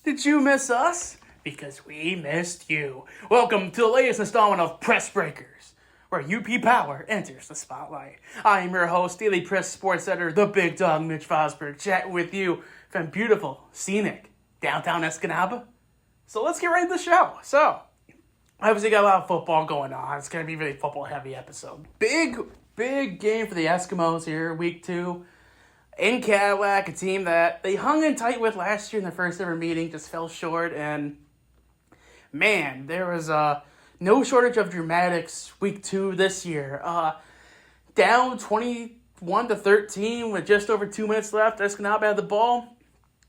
Did you miss us? Because we missed you. Welcome to the latest installment of Press Breakers, where UP Power enters the spotlight. I am your host, Daily Press Sports Editor, the big dog Mitch Vosburg, chatting with you from beautiful, scenic downtown Escanaba. So let's get right into the show. So, obviously got a lot of football going on. It's going to be a really football-heavy episode. Big game for the Eskymos here, week 2. In Cadillac, a team that they hung in tight with last year in their first ever meeting, just fell short, and man, there was no shortage of dramatics week 2 this year. Down 21-13 with just over 2 minutes left, Escanaba had the ball,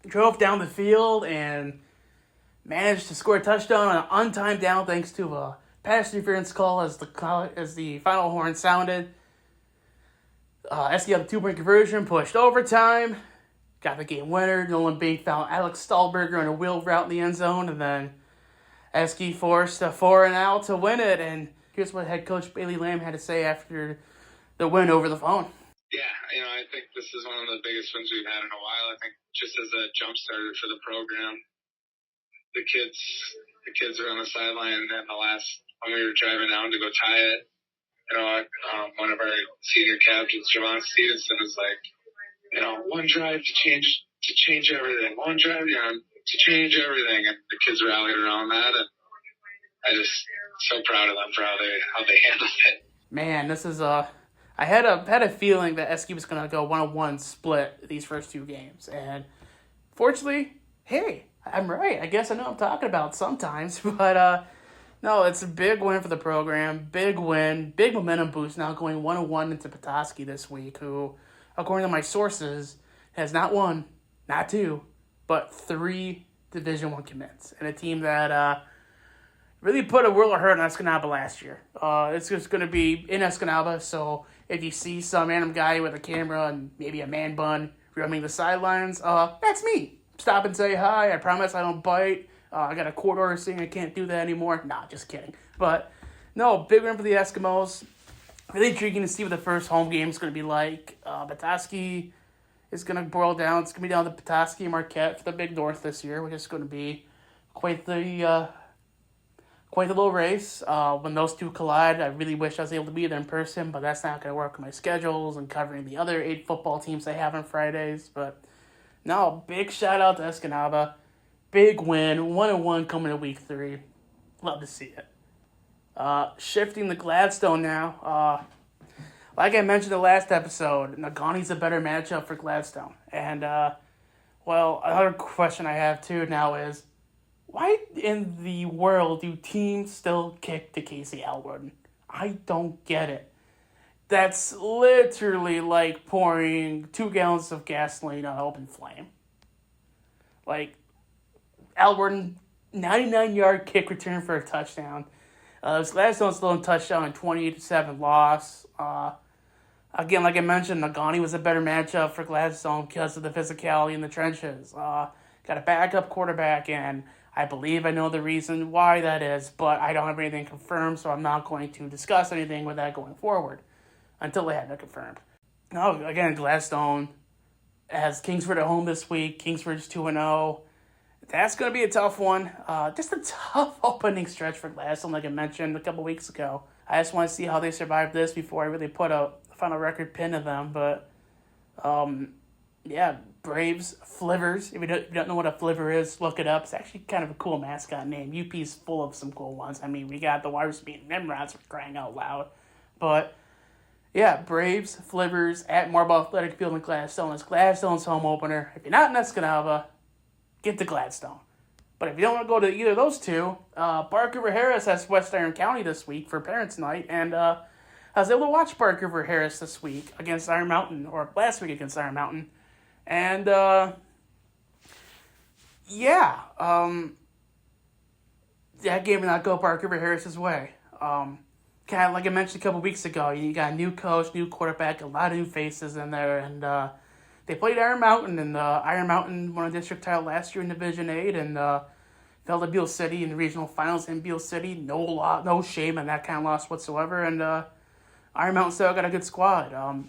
drove down the field, and managed to score a touchdown on an untimed down thanks to a pass interference call as the final horn sounded. Esky got the 2-point conversion, pushed overtime, got the game winner. Nolan Bing found Alex Stahlberger on a wheel route in the end zone, and then Esky forced a 4-and-out to win it. And here's what head coach Bailey Lamb had to say after the win over the phone. Yeah, I think this is one of the biggest wins we've had in a while. I think just as a jump starter for the program, the kids are on the sideline, and when we were driving down to go tie it, one of our senior captains, Javon Stevenson, is like, one drive to change everything. One drive, to change everything. And the kids rallied around that, and I just so proud of them for how they handled it. Man, this is I had a feeling that Esky was gonna go 1-1 split these first 2 games, and fortunately, hey, I'm right. I guess I know what I'm talking about sometimes, but no, it's a big win for the program. Big win. Big momentum boost now going 1-1 into Petoskey this week, who, according to my sources, has not 1, not 2, but 3 Division I commits. And a team that really put a world of hurt on Escanaba last year. It's just going to be in Escanaba, so if you see some random guy with a camera and maybe a man bun roaming the sidelines, that's me. Stop and say hi. I promise I don't bite. I got a court order saying I can't do that anymore. Nah, just kidding. But, no, big win for the Eskimos. Really intriguing to see what the first home game is going to be like. Petoskey is going to boil down. It's going to be down to Petoskey and Marquette for the Big North this year, which is going to be quite the little race. When those two collide, I really wish I was able to be there in person, but that's not going to work with my schedules and covering the other 8 football teams I have on Fridays. But, no, big shout-out to Escanaba. Big win, 1-1 coming to week 3. Love to see it. Shifting to Gladstone now. Like I mentioned in the last episode, Nagani's a better matchup for Gladstone. And, another question I have too now is, why in the world do teams still kick to Casey Alwarden? I don't get it. That's literally like pouring 2 gallons of gasoline on an open flame. Like, Alwarden, 99-yard kick return for a touchdown. Gladstone's still in touchdown and 28-7 loss. Again, like I mentioned, Nagani was a better matchup for Gladstone because of the physicality in the trenches. Got a backup quarterback, and I believe I know the reason why that is, but I don't have anything confirmed, so I'm not going to discuss anything with that going forward until they have it confirmed. Now, again, Gladstone has Kingsford at home this week. Kingsford's 2-0. That's going to be a tough one. Just a tough opening stretch for Gladstone, like I mentioned a couple weeks ago. I just want to see how they survive this before I really put a final record pin to them. But, Braves, Flivers. If you don't know what a Fliver is, look it up. It's actually kind of a cool mascot name. UP's full of some cool ones. I mean, we got the Wires being Nimrods for crying out loud. But, yeah, Braves, Flivers at Marble Athletic Field in Gladstone. It's Gladstone's home opener. If you're not in Escanaba, get to Gladstone. But if you don't want to go to either of those two, Park River Harris has West Iron County this week for Parents' Night, and I was able to watch Park River Harris this week against Iron Mountain, or last week against Iron Mountain, and that game did not go Park River Harris's way. Kind of like I mentioned a couple weeks ago, you got a new coach, new quarterback, a lot of new faces in there, and they played Iron Mountain, and Iron Mountain won a district title last year in Division 8, and fell to Beale City in the regional finals in Beale City. No shame in that kind of loss whatsoever, and Iron Mountain still got a good squad.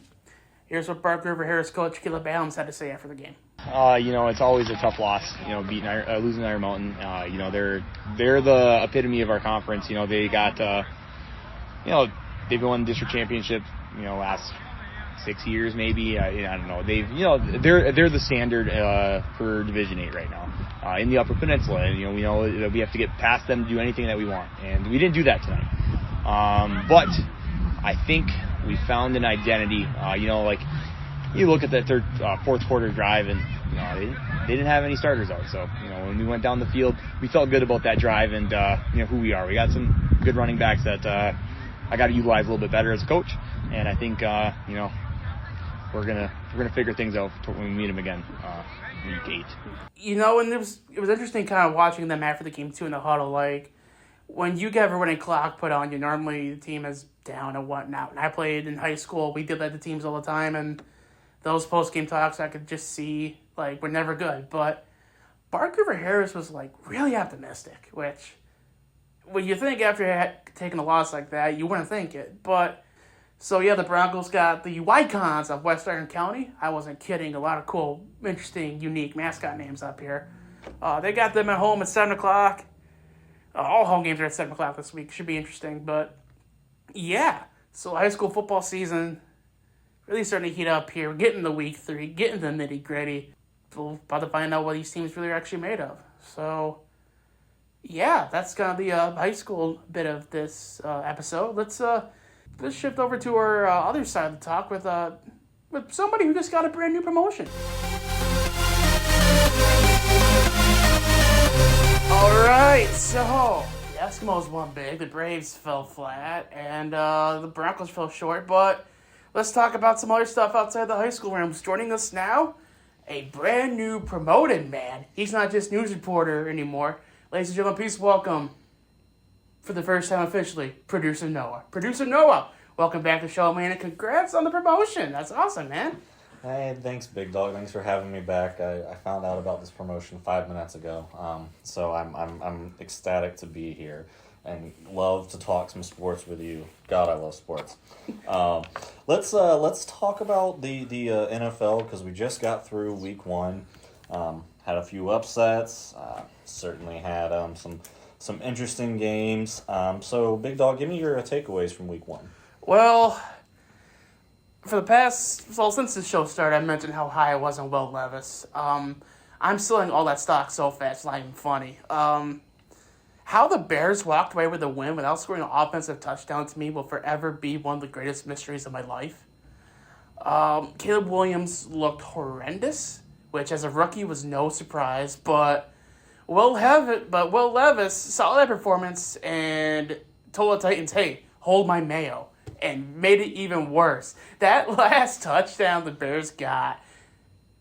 Here's what Park River Harris coach Caleb Adams had to say after the game. It's always a tough loss, losing Iron Mountain. They're the epitome of our conference. They got, they've won district championship, last 6 years maybe. I don't know. They're the standard for Division 8 right now in the Upper Peninsula. And, we know that we have to get past them to do anything that we want, and we didn't do that tonight. But I think we found an identity. You look at that fourth quarter drive, and they didn't have any starters out. So when we went down the field, we felt good about that drive and who we are. We got some good running backs that I got to utilize a little bit better as a coach, and I think we're gonna figure things out when we meet them again week 8. And it was interesting kind of watching them after the game too in the huddle. Like when you get a running clock put on you, normally the team is down and whatnot. And I played in high school, we did that to teams all the time, and those post-game talks I could just see, were never good. But Barker Harris was, really optimistic, which when you think after taking a loss like that, you wouldn't think it. But, so yeah, the Broncos got the Wycons of West Iron County. I wasn't kidding. A lot of cool, interesting, unique mascot names up here. They got them at home at 7 o'clock. All home games are at 7 o'clock this week. Should be interesting. But, yeah, so high school football season really starting to heat up here. We're getting to week 3, getting to the nitty-gritty. We're about to find out what these teams really are actually made of. So, yeah, that's kind of the high school bit of this episode. Let's shift over to our other side of the talk with somebody who just got a brand new promotion. All right, so the Eskymos won big, the Braves fell flat, and the Broncos fell short, but let's talk about some other stuff outside the high school realms. Joining us now, a brand new promoted man. He's not just news reporter anymore. Ladies and gentlemen, please welcome, for the first time officially, Producer Noah. Producer Noah, welcome back to the show, man, and congrats on the promotion. That's awesome, man. Hey, thanks, Big Dog. Thanks for having me back. I found out about this promotion 5 minutes ago, so I'm ecstatic to be here and love to talk some sports with you. God, I love sports. Let's talk about the NFL, because we just got through week 1. Had a few upsets. Certainly had some interesting games. So, Big Dog, give me your takeaways from week 1. Well, since the show started, I mentioned how high I was on Will Levis. I'm selling all that stock so fast, it's not even funny. How the Bears walked away with a win without scoring an offensive touchdown to me will forever be one of the greatest mysteries of my life. Caleb Williams looked horrendous, which as a rookie was no surprise, but Will Levis saw that performance and told the Titans, hey, hold my mayo, and made it even worse. That last touchdown the Bears got,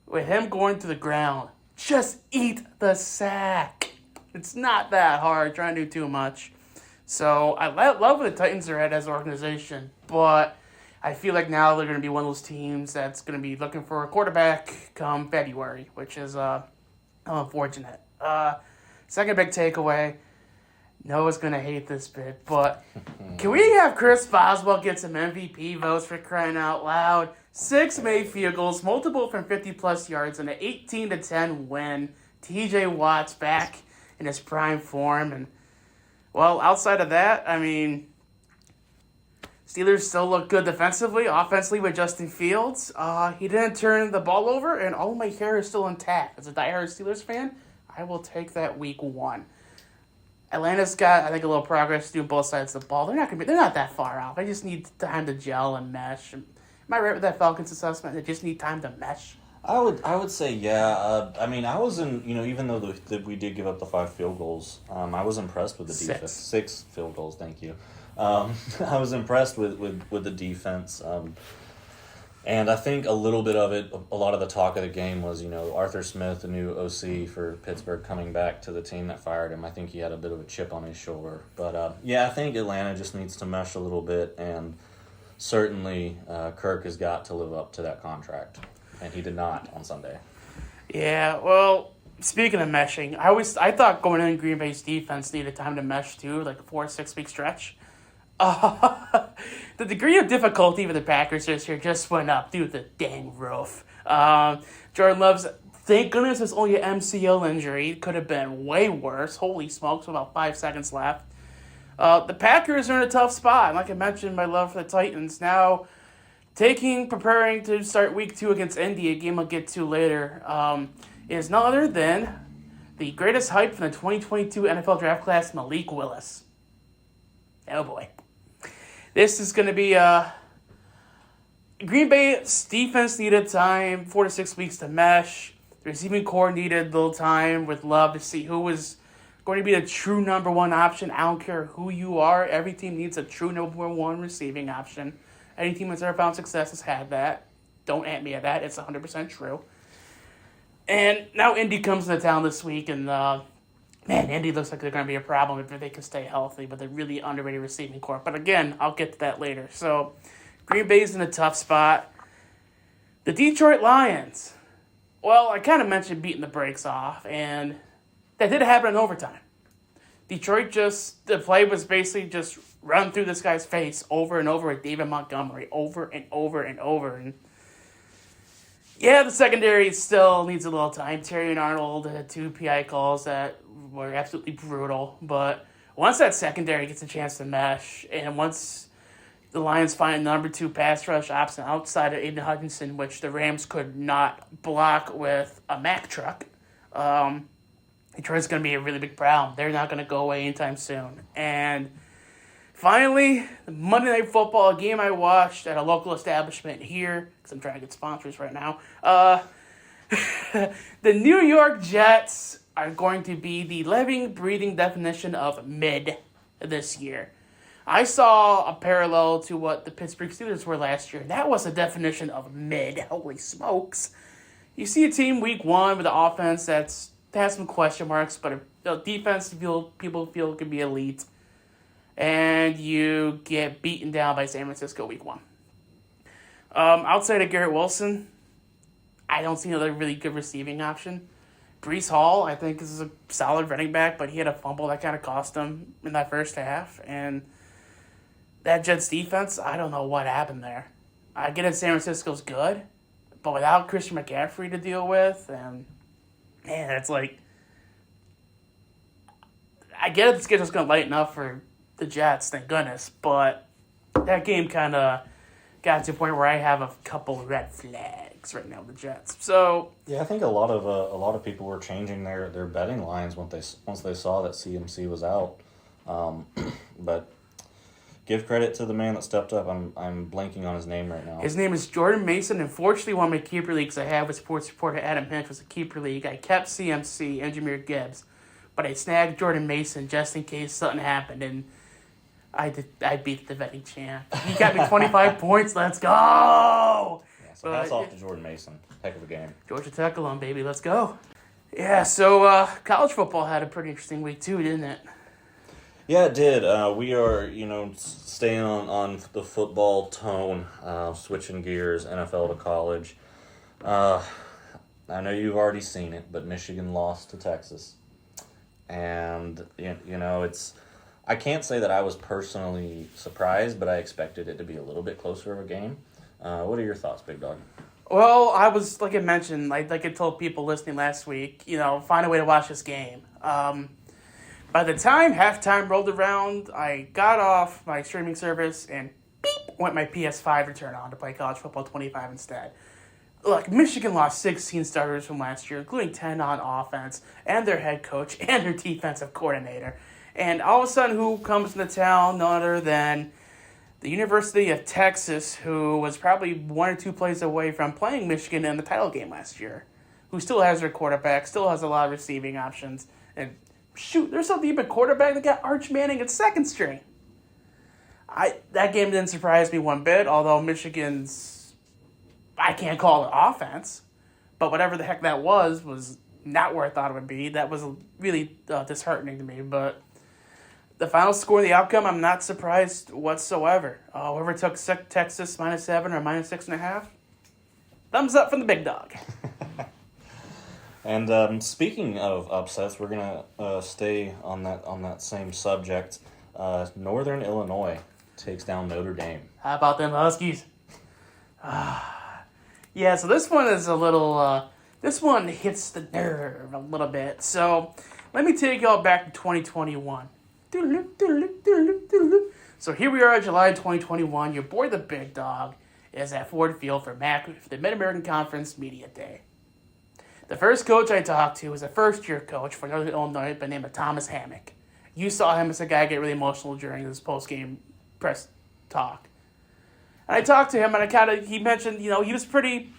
with him going to the ground, just eat the sack. It's not that hard, trying to do too much. So I love where the Titans are at as an organization, but I feel like now they're going to be one of those teams that's going to be looking for a quarterback come February, which is unfortunate. Second big takeaway, Noah's going to hate this bit, but can we have Chris Boswell get some MVP votes for crying out loud? 6 made field goals, multiple from 50-plus yards, and an 18-10 win. TJ Watt's back in his prime form. And, well, outside of that, I mean, Steelers still look good defensively, offensively with Justin Fields. He didn't turn the ball over, and all my hair is still intact. As a diehard Steelers fan, I will take that week 1. Atlanta's got, I think, a little progress doing both sides of the ball. They're not that far off. I just need time to gel and mesh. Am I right with that Falcons assessment? They just need time to mesh. I would say yeah. I was even though we did give up the 5 field goals, I was impressed with the defense. 6 field goals, thank you. I was impressed with the defense. And I think a little bit of it, a lot of the talk of the game was, Arthur Smith, the new OC for Pittsburgh, coming back to the team that fired him. I think he had a bit of a chip on his shoulder. But, I think Atlanta just needs to mesh a little bit, and certainly Kirk has got to live up to that contract, and he did not on Sunday. Yeah, well, speaking of meshing, I thought going in Green Bay's defense needed time to mesh too, like a 4 or 6 week stretch. The degree of difficulty for the Packers this year just went up due to the dang roof. Jordan Love's Thank goodness it's only an MCL injury. It could have been way worse. Holy smokes, with about 5 seconds left. The Packers are in a tough spot. Like I mentioned, my love for the Titans. Now, preparing to start week 2 against Indy, a game I'll get to later, is none other than the greatest hype from the 2022 NFL draft class, Malik Willis. Oh boy. This is going to be Green Bay's defense needed time, 4 to 6 weeks to mesh. The receiving core needed a little time with Love to see who was going to be the true number one option. I don't care who you are. Every team needs a true number one receiving option. Any team that's ever found success has had that. Don't at me at that. It's 100% true. And now Indy comes into town this week, and Indy looks like they're going to be a problem if they can stay healthy, but they're really underrated receiving core. But again, I'll get to that later. So Green Bay's in a tough spot. The Detroit Lions. Well, I kind of mentioned beating the brakes off, and that did happen in overtime. Detroit the play was basically just run through this guy's face over and over with David Montgomery, over and over and over. And yeah, the secondary still needs a little time. Terry and Arnold had 2 PI calls that were absolutely brutal. But once that secondary gets a chance to mesh, and once the Lions find a number 2 pass rush option outside of Aiden Hutchinson, which the Rams could not block with a Mack truck, Detroit's going to be a really big problem. They're not going to go away anytime soon. And finally, the Monday Night Football, game I watched at a local establishment here, because I'm trying to get sponsors right now. The New York Jets are going to be the living, breathing definition of mid this year. I saw a parallel to what the Pittsburgh Steelers were last year. That was a definition of mid. Holy smokes. You see a team week 1 with an offense that has some question marks, but a defense people feel can be elite. And you get beaten down by San Francisco week 1. Outside of Garrett Wilson, I don't see another really good receiving option. Breece Hall, I think, is a solid running back, but he had a fumble that kind of cost him in that first half. And that Jets defense, I don't know what happened there. I get it, San Francisco's good, but without Christian McCaffrey to deal with, and man, it's like, I get it, the schedule's going to lighten up for the Jets, thank goodness, but that game kind of got to a point where I have a couple red flags right now with the Jets. So yeah, I think a lot of people were changing their betting lines once they saw that CMC was out. But give credit to the man that stepped up. I'm blanking on his name right now. His name is Jordan Mason. Unfortunately, one of my keeper leagues I have with sports reporter Adam Hinch was a keeper league. I kept CMC and Jameer Gibbs, but I snagged Jordan Mason just in case something happened, and I beat the defending champ. He got me 25 points. Let's go! Yeah, so hats off to Jordan Mason. Heck of a game. Georgia Tech alum, baby. Let's go. Yeah, so college football had a pretty interesting week too, didn't it? Yeah, it did. We are, staying on the football tone, switching gears, NFL to college. I know you've already seen it, but Michigan lost to Texas. And, I can't say that I was personally surprised, but I expected it to be a little bit closer of a game. What are your thoughts, Big Dog? Well, I was, like I mentioned, like I told people listening last week, find a way to watch this game. By the time halftime rolled around, I got off my streaming service and beep, went my PS5 to turn on to play College Football 25 instead. Look, Michigan lost 16 starters from last year, including 10 on offense, and their head coach, and their defensive coordinator. And all of a sudden, who comes into town? None other than the University of Texas, who was probably 1 or 2 plays away from playing Michigan in the title game last year, who still has their quarterback, still has a lot of receiving options, and shoot, there's so deep at quarterback, they got Arch Manning at second string. That game didn't surprise me one bit, although Michigan's, I can't call it offense, but whatever the heck that was not where I thought it would be. That was really disheartening to me, but the final score, the outcome, I'm not surprised whatsoever. Whoever took Texas -7 or -6.5, thumbs up from the big dog. And speaking of upsets, we're gonna stay on that same subject. Northern Illinois takes down Notre Dame. How about them Huskies? Yeah, so this one is a little This one hits the nerve a little bit. So let me take y'all back to 2021. So here we are, July 2021. Your boy, the Big Dog, is at Ford Field for the Mid-American Conference Media Day. The first coach I talked to was a first-year coach for Northern Illinois by the name of Thomas Hammock. You saw him as a guy get really emotional during this post-game press talk. And I talked to him, and he mentioned, he was pretty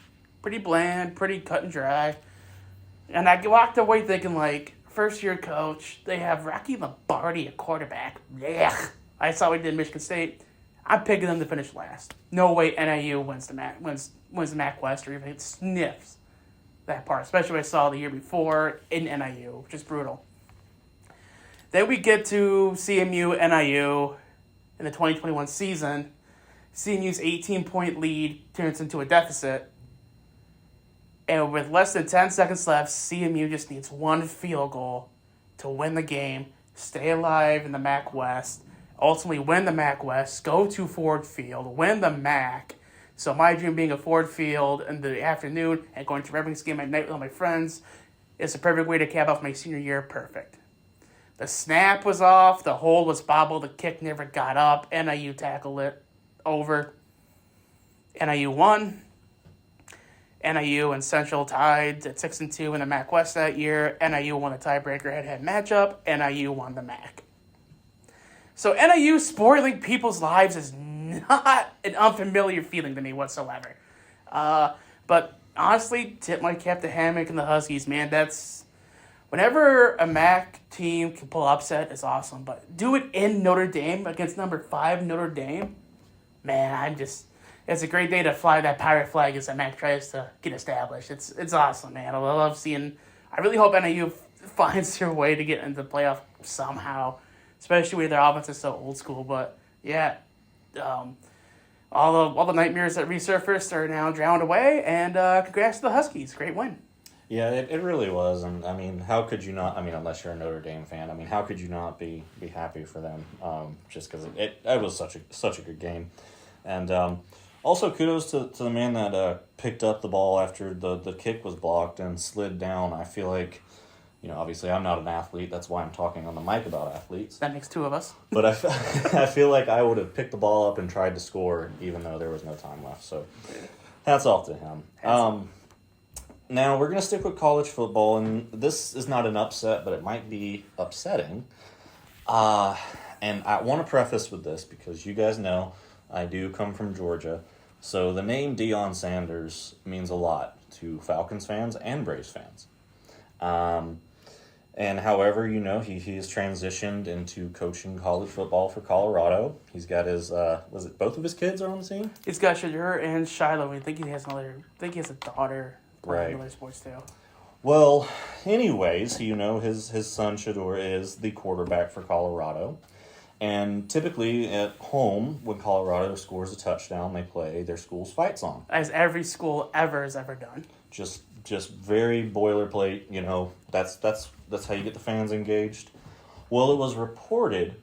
bland, pretty cut and dry. And I walked away thinking, first-year coach, they have Rocky Lombardi at quarterback. Blech. I saw what he did in Michigan State. I'm picking them to finish last. No way NIU wins the MAC West or even sniffs that part, especially what I saw the year before in NIU, which is brutal. Then we get to CMU-NIU in the 2021 season. CMU's 18-point lead turns into a deficit. And with less than 10 seconds left, CMU just needs one field goal to win the game, stay alive in the MAC West, ultimately win the MAC West, go to Ford Field, win the MAC. So my dream being a Ford Field in the afternoon and going to Red Wings game at night with all my friends is the perfect way to cap off my senior year. Perfect. The snap was off, the hold was bobbled, the kick never got up, NIU tackled it over. NIU won. NIU and Central tied at 6-2 in the MAC West that year. NIU won the tiebreaker head-to-head matchup. NIU won the MAC. So NIU spoiling people's lives is not an unfamiliar feeling to me whatsoever. But honestly, tip my cap to Hammock and the Huskies, man. That's whenever a MAC team can pull upset, it's awesome. But do it in Notre Dame against number 5 Notre Dame, man. It's a great day to fly that pirate flag as the MAC tries to get established. It's awesome, man. I love seeing. I really hope NIU finds their way to get into the playoff somehow, especially with their offense is so old school. But yeah, all the nightmares that resurfaced are now drowned away. And congrats to the Huskies, great win. Yeah, it really was, and I mean, how could you not? I mean, unless you're a Notre Dame fan, I mean, how could you not be happy for them? Just because it was such a good game, and also kudos to the man that picked up the ball after the kick was blocked and slid down. I feel like, obviously I'm not an athlete. That's why I'm talking on the mic about athletes. That makes two of us. But I feel like I would have picked the ball up and tried to score even though there was no time left. So hats off to him. Now, we're going to stick with college football, and this is not an upset, but it might be upsetting. And I want to preface with this because you guys know I do come from Georgia. So the name Deion Sanders means a lot to Falcons fans and Braves fans. And however, he has transitioned into coaching college football for Colorado. He's got his, was it both of his kids are on the team? He's got Shadur and Shiloh. I think he has a daughter. Right. Other sports too. Well, anyways, his son Shadur is the quarterback for Colorado. And typically at home, when Colorado scores a touchdown, they play their school's fight song. As every school ever has ever done. Just very boilerplate, that's how you get the fans engaged. Well, it was reported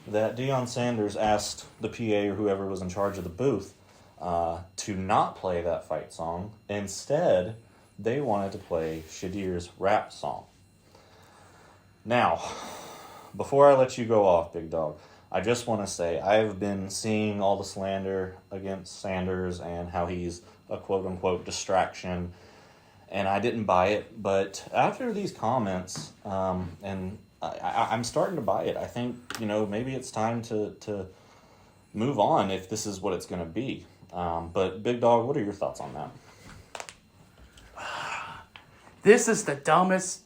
that Deion Sanders asked the PA or whoever was in charge of the booth to not play that fight song. Instead, they wanted to play Shadur's rap song. Now, before I let you go off, Big Dog, I just want to say I've been seeing all the slander against Sanders and how he's a quote-unquote distraction, and I didn't buy it. But after these comments, and I'm starting to buy it. I think, maybe it's time to move on if this is what it's going to be. But Big Dog, what are your thoughts on that? This is the dumbest.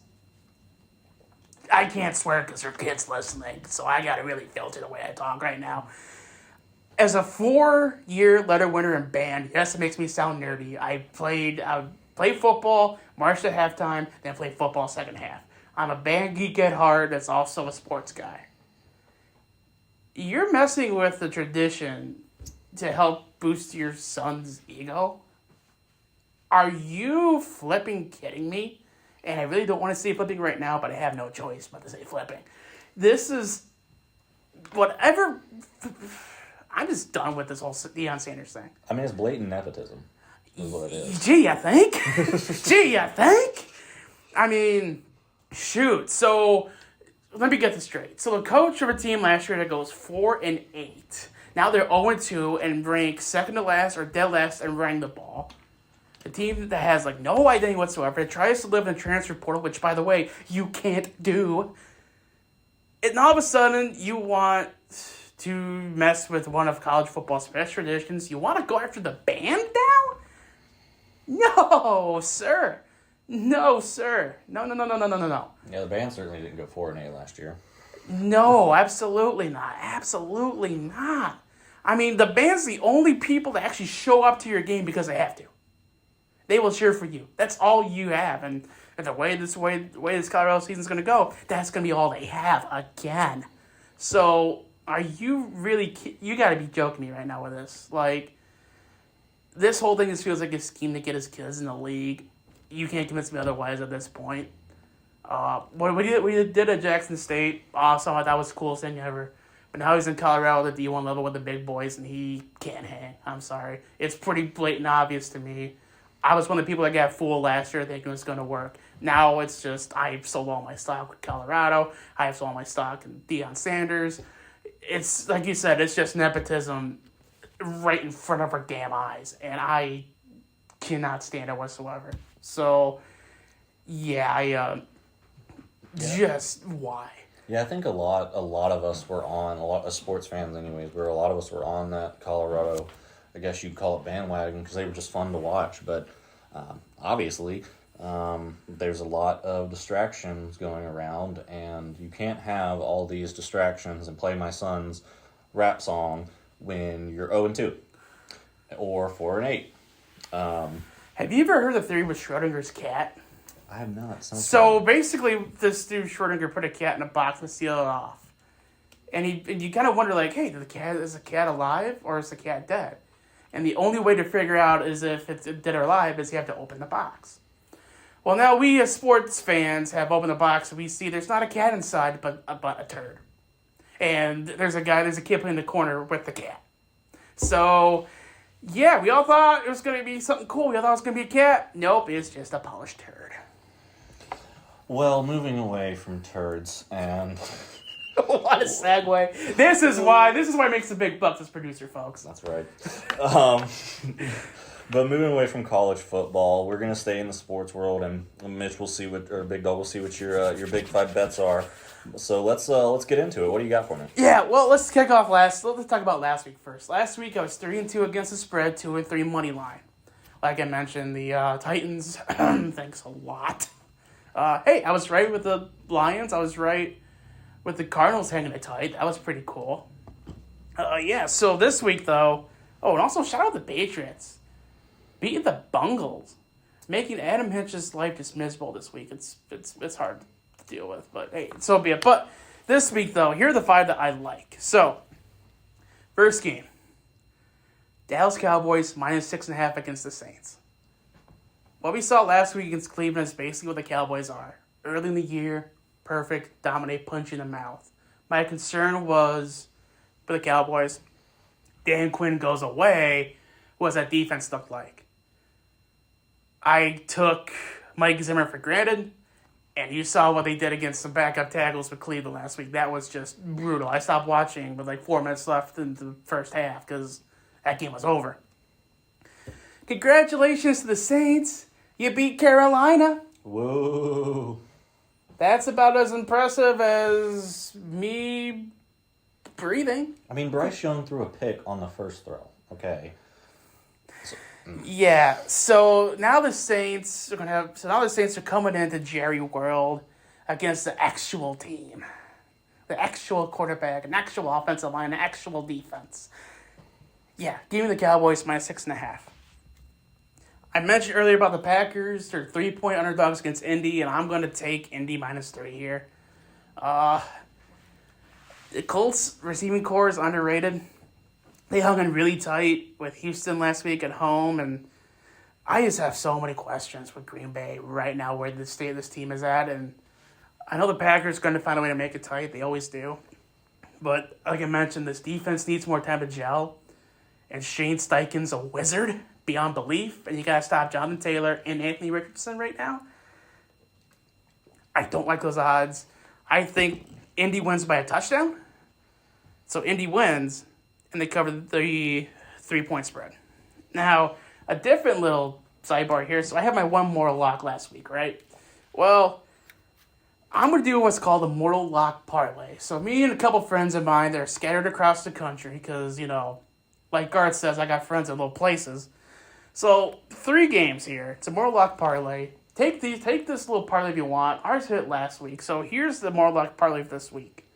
I can't swear because there are kids listening, so I gotta really filter the way I talk right now. As a 4-year letter winner in band, yes, it makes me sound nerdy. I played football, marched at halftime, then played football second half. I'm a band geek at heart that's also a sports guy. You're messing with the tradition to help boost your son's ego? Are you flipping kidding me? And I really don't want to say flipping right now, but I have no choice but to say flipping. This is whatever. I'm just done with this whole Deion Sanders thing. I mean, it's blatant nepotism. is what it is. Gee, you think? Gee, you think? I mean, shoot. So let me get this straight. So the coach of a team last year that goes 4-8. Now they're 0-2 and rank second to last or dead last and running the ball. A team that has like no identity whatsoever. It tries to live in the transfer portal, which by the way, you can't do. And all of a sudden, you want to mess with one of college football's best traditions. You want to go after the band now? No, sir. No, sir. No. Yeah, the band certainly didn't go 4-8 last year. No, absolutely not. Absolutely not. I mean, the band's the only people that actually show up to your game because they have to. They will cheer for you. That's all you have. And the way this Colorado season's going to go, that's going to be all they have again. So, are you really... You got to be joking me right now with this. Like, this whole thing just feels like a scheme to get his kids in the league. You can't convince me otherwise at this point. What we did at Jackson State, awesome. I thought it was the coolest thing ever. But now he's in Colorado at the D1 level with the big boys, and he can't hang. I'm sorry. It's pretty blatant obvious to me. I was one of the people that got fooled last year thinking it was going to work. Now it's just, I sold all my stock with Colorado. I have sold all my stock in Deion Sanders. It's, like you said, it's just nepotism right in front of our damn eyes. And I cannot stand it whatsoever. So, yeah, just why? Yeah, I think a lot of us were on, a lot of sports fans anyways, where a lot of us were on that Colorado, I guess you'd call it bandwagon, because they were just fun to watch. But obviously, there's a lot of distractions going around, and you can't have all these distractions and play my son's rap song when you're 0-2 or 4-8. Have you ever heard the theory with Schrodinger's cat? I have not. So basically, this dude Schrodinger put a cat in a box and sealed it off. And you kind of wonder, like, hey, is the cat alive or is the cat dead? And the only way to figure out is if it's dead or alive is you have to open the box. Well, now we as sports fans have opened the box and we see there's not a cat inside, but a turd. And there's a kid playing in the corner with the cat. So, yeah, we all thought it was going to be something cool. We all thought it was going to be a cat. Nope, it's just a polished turd. Well, moving away from turds and... What a segue. This is why it makes the big bucks as producer, folks. That's right. But moving away from college football, we're gonna stay in the sports world, and Mitch will see Big Dog will see what your big five bets are. So let's get into it. What do you got for me? Yeah, well, let's kick off let's talk about last week first. Last week I was 3-2 against the spread, 2-3 money line. Like I mentioned, the Titans. Thanks a lot. Hey, I was right with the Lions. I was right with the Cardinals hanging it tight. That was pretty cool. Yeah, so this week, though... Oh, and also shout out the Patriots. Beating the Bungles. Making Adam Hinch's life just miserable this week. It's hard to deal with, but hey, so be it. But this week, though, here are the five that I like. So, first game. Dallas Cowboys -6.5 against the Saints. What we saw last week against Cleveland is basically what the Cowboys are. Early in the year, perfect, dominate, punch you in the mouth. My concern was, for the Cowboys, Dan Quinn goes away, what does that defense look like? I took Mike Zimmer for granted, and you saw what they did against some backup tackles with Cleveland last week. That was just brutal. I stopped watching with like 4 minutes left in the first half because that game was over. Congratulations to the Saints. You beat Carolina. Whoa. That's about as impressive as me breathing. I mean, Bryce Young threw a pick on the first throw. Okay. Yeah. So now the Saints are coming into Jerry World against the actual team, the actual quarterback, an actual offensive line, an actual defense. Yeah, give me the Cowboys -6.5. I mentioned earlier about the Packers. They're 3-point underdogs against Indy, and I'm going to take Indy -3 here. The Colts receiving core is underrated. They hung in really tight with Houston last week at home, and I just have so many questions with Green Bay right now where the state of this team is at, and I know the Packers are going to find a way to make it tight. They always do. But like I mentioned, this defense needs more time to gel. And Shane Steichen's a wizard beyond belief. And you got to stop Jonathan Taylor and Anthony Richardson right now. I don't like those odds. I think Indy wins by a touchdown. So Indy wins, and they cover the 3-point spread. Now, a different little sidebar here. So I had my one more lock last week, right? Well, I'm going to do what's called a mortal lock parlay. So me and a couple friends of mine, they're scattered across the country because, like Garth says, I got friends in little places. So 3 games here. It's a mortal lock parlay. Take this little parlay if you want. Ours hit last week. So here's the mortal lock parlay for this week.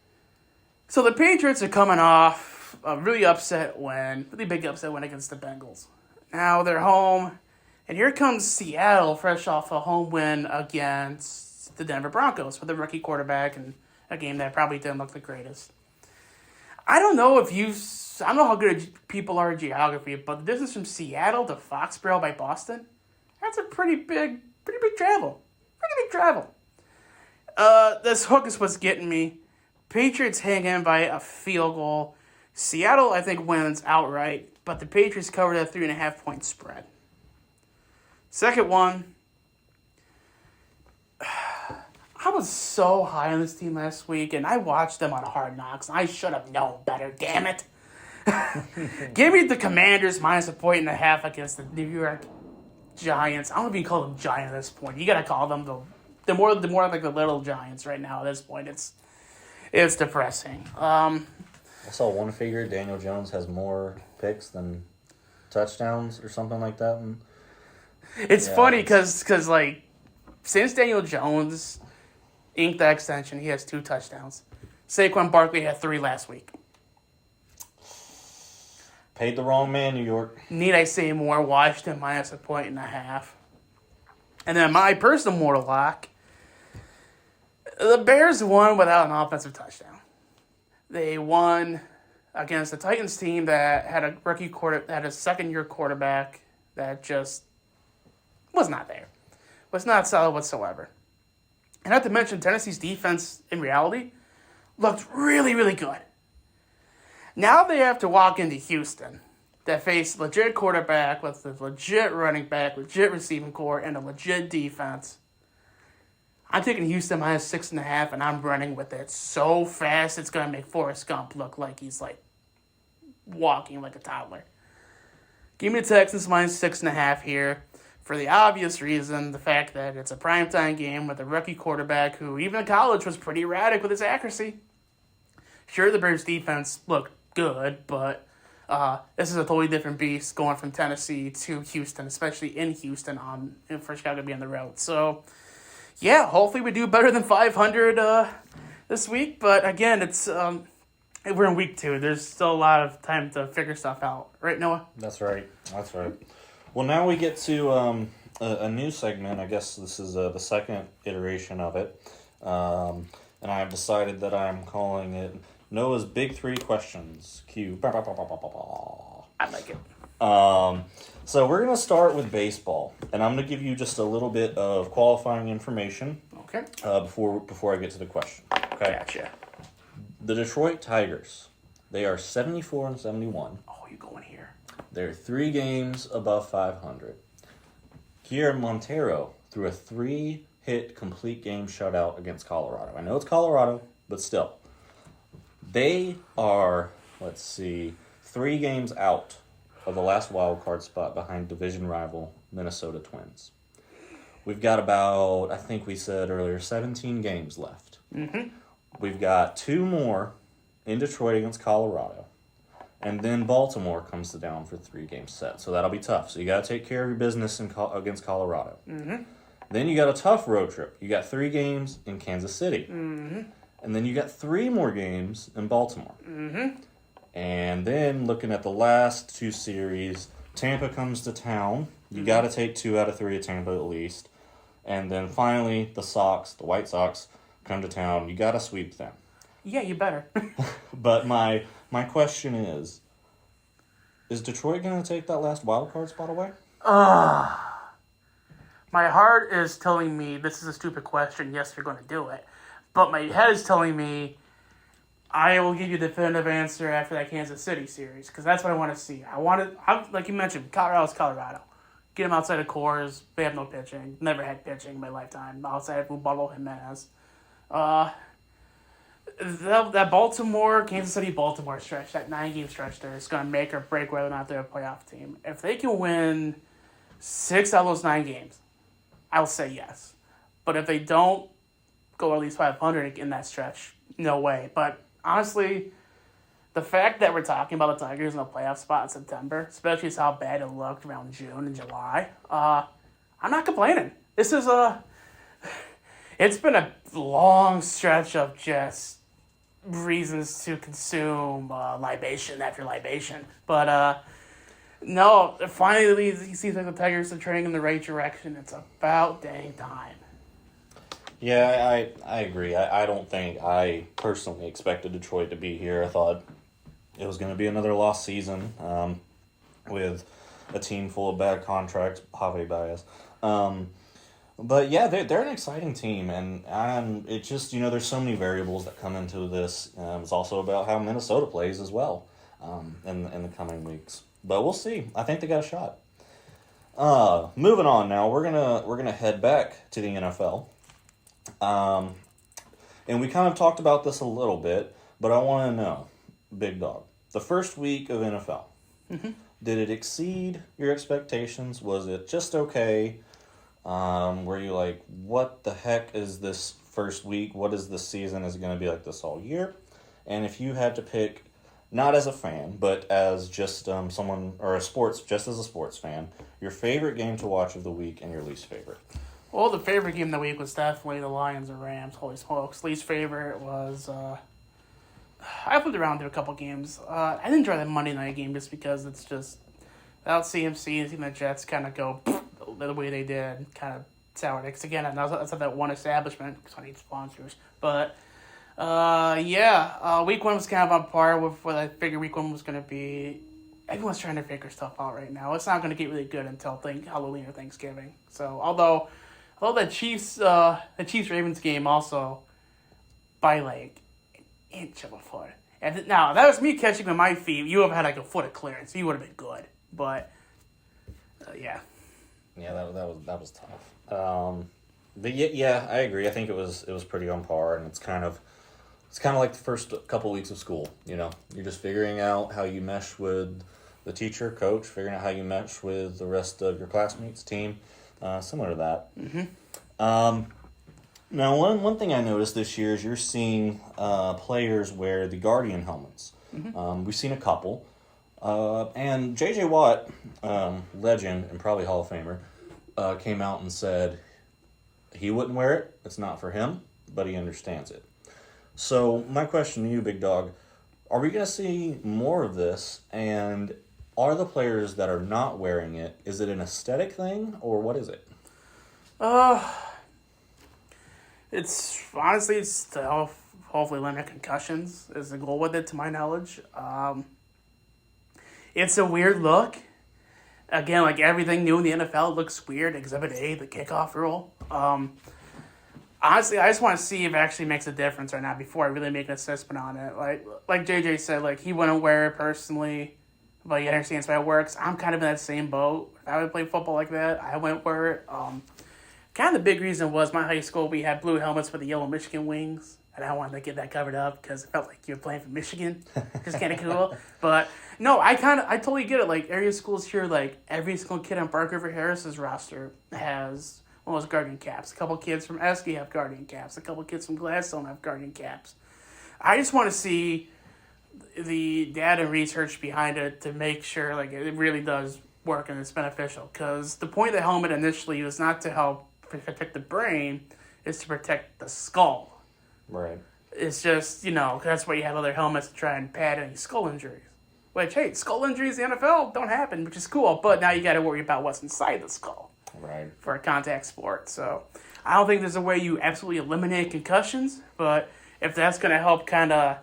So the Patriots are coming off a really big upset win against the Bengals. Now they're home, and here comes Seattle, fresh off a home win against the Denver Broncos with a rookie quarterback and a game that probably didn't look the greatest. I don't know how good people are at geography, but the distance from Seattle to Foxborough by Boston, that's a pretty big travel. This hook is what's getting me. Patriots hang in by a field goal. Seattle, I think, wins outright, but the Patriots cover that 3.5-point spread. Second one, I was so high on this team last week, and I watched them on Hard Knocks. I should have known better, damn it. Give me the Commanders minus 1.5 against the New York Giants. I don't even call them Giants at this point. You gotta call them the more like the little Giants right now at this point. It's depressing. I saw one figure, Daniel Jones has more picks than touchdowns or something like that. And it's funny because like, since Daniel Jones inked that extension, he has 2 touchdowns. Saquon Barkley had 3 last week. Paid the wrong man, New York. Need I say more? Washington minus 1.5. And then my personal mortal lock, the Bears won without an offensive touchdown. They won against the Titans team that had a second-year quarterback that just was not there. Was not solid whatsoever. And not to mention, Tennessee's defense, in reality, looked really, really good. Now they have to walk into Houston that face legit quarterback with a legit running back, legit receiving core, and a legit defense. I'm taking Houston minus 6.5, and I'm running with it so fast it's going to make Forrest Gump look like he's like walking like a toddler. Give me the Texans minus 6.5 here for the obvious reason, the fact that it's a primetime game with a rookie quarterback who, even in college, was pretty erratic with his accuracy. Sure, the Bears' defense looked good, but this is a totally different beast going from Tennessee to Houston, especially in Houston for Chicago to be on the road. So, yeah, hopefully we do better than 500 this week. But again, we're in week 2. There's still a lot of time to figure stuff out. Right, Noah? That's right. Well, now we get to a new segment. I guess this is the second iteration of it. And I have decided that I'm calling it Noah's Big 3 Questions. Cue. I like it. So we're going to start with baseball. And I'm going to give you just a little bit of qualifying information. Okay. Before I get to the question. Okay. Gotcha. The Detroit Tigers, they are 74-71. Oh, you going here? They're 3 games above 500. Guillermo Montero threw a 3-hit complete game shutout against Colorado. I know it's Colorado, but still. They are, 3 games out of the last wild card spot behind division rival Minnesota Twins. We've got about, I think we said earlier, 17 games left. Mm-hmm. We've got 2 more in Detroit against Colorado. And then Baltimore comes to down for 3-game set. So that'll be tough. So you got to take care of your business against Colorado. Mm-hmm. Then you got a tough road trip. You got 3 games in Kansas City. Mm-hmm. And then you got 3 more games in Baltimore. Mm-hmm. And then looking at the last 2 series, Tampa comes to town. You got to take 2 out of 3 at Tampa at least. And then finally, the White Sox, come to town. You got to sweep them. Yeah, you better. But my question is Detroit going to take that last wild card spot away? My heart is telling me this is a stupid question. Yes, you're going to do it. But my head is telling me I will give you the definitive answer after that Kansas City series because that's what I want to see. Like you mentioned, Colorado's Colorado. Get them outside of cores. They have no pitching. Never had pitching in my lifetime outside of Ubaldo Jimenez. That Kansas City Baltimore stretch, that 9-game stretch there is going to make or break whether or not they're a playoff team. If they can win 6 out of those 9 games, I'll say yes. But if they don't go at least 500 in that stretch, no way. But honestly, the fact that we're talking about the Tigers in a playoff spot in September, especially how bad it looked around June and July, I'm not complaining. This is it's been a long stretch of just reasons to consume libation after libation. But no, finally it seems like the Tigers are trending in the right direction. It's about dang time. Yeah, I agree. I don't think I personally expected Detroit to be here. I thought it was going to be another lost season with a team full of bad contracts, Javi Baez. But yeah, they're an exciting team, and it just, there's so many variables that come into this. It's also about how Minnesota plays as well in the coming weeks. But we'll see. I think they got a shot. Moving on now, we're gonna head back to the NFL. And we kind of talked about this a little bit, but I want to know, Big Dog, the first week of NFL, did it exceed your expectations? Was it just okay? Were you like, what the heck is this first week? What is this season? Is it going to be like this all year? And if you had to pick, not as a fan, but as just someone, or just as a sports fan, your favorite game to watch of the week and your least favorite? Well, the favorite game of the week was definitely the Lions and Rams. Holy smokes. Least favorite was, I flipped around to a couple games. I didn't enjoy the Monday night game just because it's just, without CMC and seeing the Jets kind of go the way they did, kind of soured it. Because again, that's not that one establishment, because I need sponsors. But, week 1 was kind of on par with what I figured week 1 was going to be. Everyone's trying to figure stuff out right now. It's not going to get really good until Halloween or Thanksgiving. So, although the Chiefs-Ravens game also by like an inch of a foot. And now, that was me catching with my feet. You have had like a foot of clearance. You would have been good. But, yeah. Yeah, that was tough. But yeah, I agree. I think it was pretty on par, and it's kind of like the first couple weeks of school. You're just figuring out how you mesh with the teacher, coach, figuring out how you mesh with the rest of your classmates, team, similar to that. Mm-hmm. Now, one thing I noticed this year is you're seeing players wear the Guardian helmets. Mm-hmm. We've seen a couple. And J.J. Watt, legend and probably Hall of Famer, came out and said he wouldn't wear it. It's not for him, but he understands it. So my question to you, Big Dog, are we going to see more of this? And are the players that are not wearing it, is it an aesthetic thing or what is it? It's honestly, it's to hopefully limit concussions is the goal with it, to my knowledge. It's a weird look. Again, like everything new in the NFL looks weird. Exhibit A, the kickoff rule. Honestly, I just want to see if it actually makes a difference or not before I really make an assessment on it. Like JJ said, like he wouldn't wear it personally, but he understands how it works. I'm kind of in that same boat. If I would play football like that, I wouldn't wear it. Kind of the big reason was my high school, we had blue helmets with the yellow Michigan wings, and I wanted to get that covered up because it felt like you were playing for Michigan. It's kind of cool. But no, I totally get it. Like area schools here, like every single kid on Park River Harris's roster has one of those Guardian caps. A couple kids from Esky have Guardian caps. A couple kids from Gladstone have Guardian caps. I just want to see the data and research behind it to make sure like it really does work and it's beneficial. Because the point of the helmet initially was not to help protect the brain, it's to protect the skull. Right. It's just, that's why you have other helmets to try and pad any skull injuries. Which, hey, skull injuries in the NFL don't happen, which is cool, but now you got to worry about what's inside the skull. Right. For a contact sport. So I don't think there's a way you absolutely eliminate concussions, but if that's going to help kind of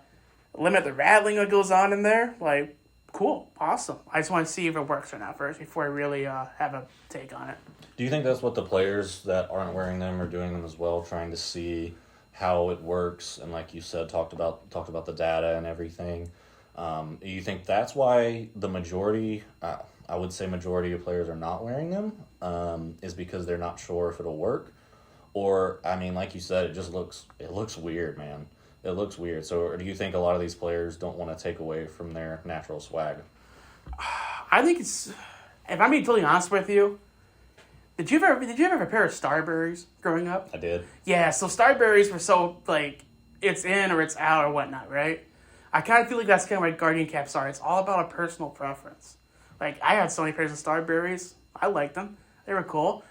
limit the rattling that goes on in there, like, cool, awesome. I just want to see if it works or not first before I really have a take on it. Do you think that's what the players that aren't wearing them are doing them as well, trying to see how it works, and like you said, talked about the data and everything. You think that's why the majority, I would say majority of players are not wearing them, is because they're not sure if it'll work? Or, I mean, like you said, it looks weird, man. It looks weird. So, or do you think a lot of these players don't want to take away from their natural swag? I think it's, if I'm being totally honest with you, did you ever have a pair of Starberries growing up? I did. Yeah, so Starberries were so, like, it's in or it's out or whatnot, right? I kind of feel like that's kind of what Guardian caps are. It's all about a personal preference. Like, I had so many pairs of Starberries. I liked them. They were cool.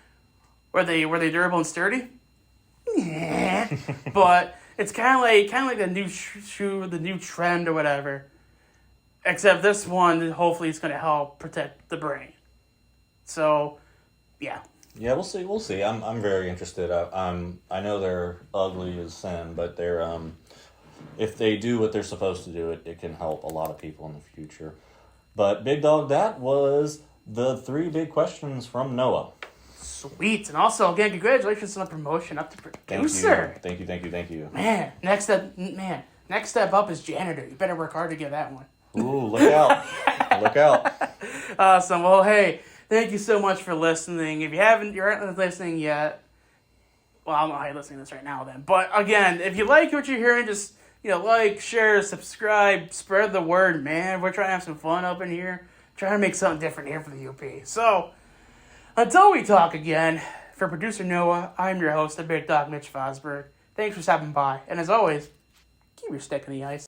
Were they durable and sturdy? Yeah. But it's kind of like the new shoe, the new trend or whatever. Except this one, hopefully, is going to help protect the brain. So, yeah. Yeah, we'll see. I'm very interested. I know they're ugly as sin, but they're if they do what they're supposed to do, it can help a lot of people in the future. But Big Dog, that was the 3 big questions from Noah. Sweet. And also, again, congratulations on the promotion up to producer. Thank you. Man, next step up is janitor. You better work hard to get that one. Ooh, look out. Look out. Awesome. Well, hey, thank you so much for listening. If you aren't listening yet, well, I don't know how you're listening to this right now then. But again, if you like what you're hearing, just, like, share, subscribe, spread the word, man. We're trying to have some fun up in here. Trying to make something different here for the UP. So, until we talk again, for producer Noah, I'm your host, the Big Dog Mitch Vosburg. Thanks for stopping by. And as always, keep your stick in the ice.